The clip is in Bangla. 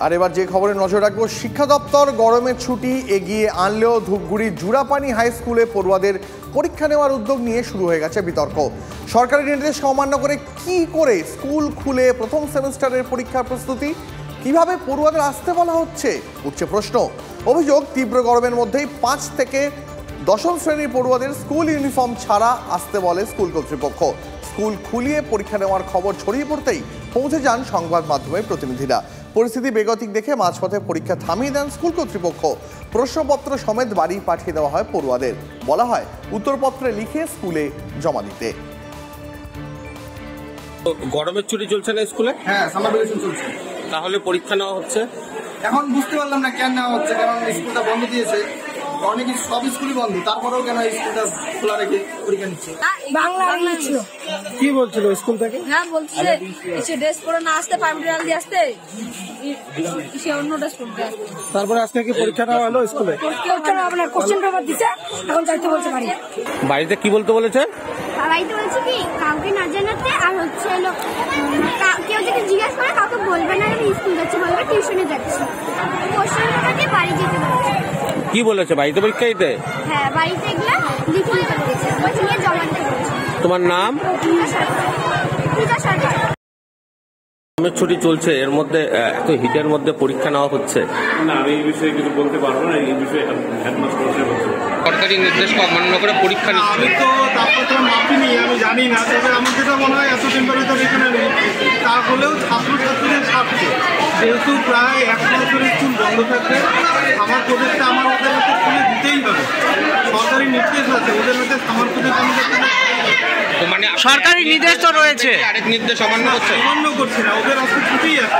আর এবার যে খবরে নজর রাখবো, শিক্ষা দপ্তর গরমের ছুটি এগিয়ে আনলেও ধূপগুড়ির জুরাপানি হাই স্কুলে পড়ুয়াদের পরীক্ষা নেওয়ার উদ্যোগ নিয়ে শুরু হয়ে গেছে বিতর্ক। সরকারি নির্দেশ অমান্য করে কি করে স্কুল খুলে প্রথম সেমিস্টারের পরীক্ষার প্রস্তুতি, কিভাবে পড়ুয়াদের আসতে বলা হচ্ছে, উঠছে প্রশ্ন। অভিযোগ, তীব্র গরমের মধ্যেই 5 থেকে 10ম শ্রেণীর পড়ুয়াদের স্কুল ইউনিফর্ম ছাড়া আসতে বলে স্কুল কর্তৃপক্ষ। স্কুল খুলিয়ে পরীক্ষা নেওয়ার খবর ছড়িয়ে পড়তেই পৌঁছে যান সংবাদ মাধ্যমের প্রতিনিধিরা। পরিস্থিতি বেগতিক দেখে মাঝপথে পরীক্ষা থামিয়ে দেন স্কুল কর্তৃপক্ষ। প্রশ্নপত্র সমেত বাড়ি পাঠিয়ে দেওয়া হয় পড়ুয়াদের। বলা হয় উত্তরপত্রে লিখে স্কুলে জমা দিতে। গরমের ছুটি চলছে না স্কুলে? হ্যাঁ, সামার ভ্যাকেশন চলছে। তাহলে পরীক্ষা নেওয়া হচ্ছে? এখন বুঝতে পারলাম না কেন নেওয়া হচ্ছে, কারণ স্কুলটা বন্ধ দিয়েছে, অনেক সব স্কুলই বন্ধ, তারপরেও কেন স্কুলটা খোলা রেখে পরীক্ষা নিচ্ছে। বাংলা ছিল। কি বলছিল স্কুল থেকে? হ্যাঁ বলছে এসে ড্রেস পরে না আসতে, পারমিটাল দিয়ে আসতে, এসে অন্য ড্রেস পরতে। তারপরে আজকে কি পরীক্ষা নেওয়া হলো স্কুলে? আপনার কোশ্চেন পেপার দিছে, এখন যাইতে বলছে বাড়ি। বাড়িতে কি বলতে বলেছে? বাড়িতে বলছে কি কাউকে না জানাতে, আর হচ্ছে কেউ যদি জিজ্ঞেস করে কাউকে বলবে না আমি স্কুল যাচ্ছি, বলবে টিউশনে যাচ্ছি। কোশ্চেন পেপারটি বাড়ি যেতে বলেছে। কি বলেছে বাড়িতে পরীক্ষা দিতে? হ্যাঁ, বাড়িতে গেলে লিখে নিতে বলেছে, বইটি নিয়ে জমা দিতে বলেছে। তোমার নাম? পূজা সরকার। গরমের ছুটি চলছে, এর মধ্যে এত হিটের মধ্যে পরীক্ষা নেওয়া হচ্ছে না, আমি এই বিষয়ে কিছু বলতে পারবো না। এই বিষয়ে হেডমাস্টার বলছে সরকারি নির্দেশ অমান্য করে পরীক্ষা নিচ্ছে। আমি তো তাপমাত্রা মাপিনি, আমি জানি না। তবে আমার যেটা মনে হয় এত টেম্পারেচার এখানে নেই, তা হলেও ছাত্রছাত্রীদের স্বার্থে, যেহেতু প্রায় 1 বছরের স্কুল বন্ধ থাকবে, আমার প্রজেক্টটা আমার ওদের হাতে খুলে দিতেই হবে। সরকারি নির্দেশ আছে, ওদের হাতে আমার প্রজেক্ট মানে সরকারি নির্দেশ তো রয়েছে, আরেক নির্দেশ অমান্য করছে। অমান্য করছে না, ওদের আজকে ছুটি আছে।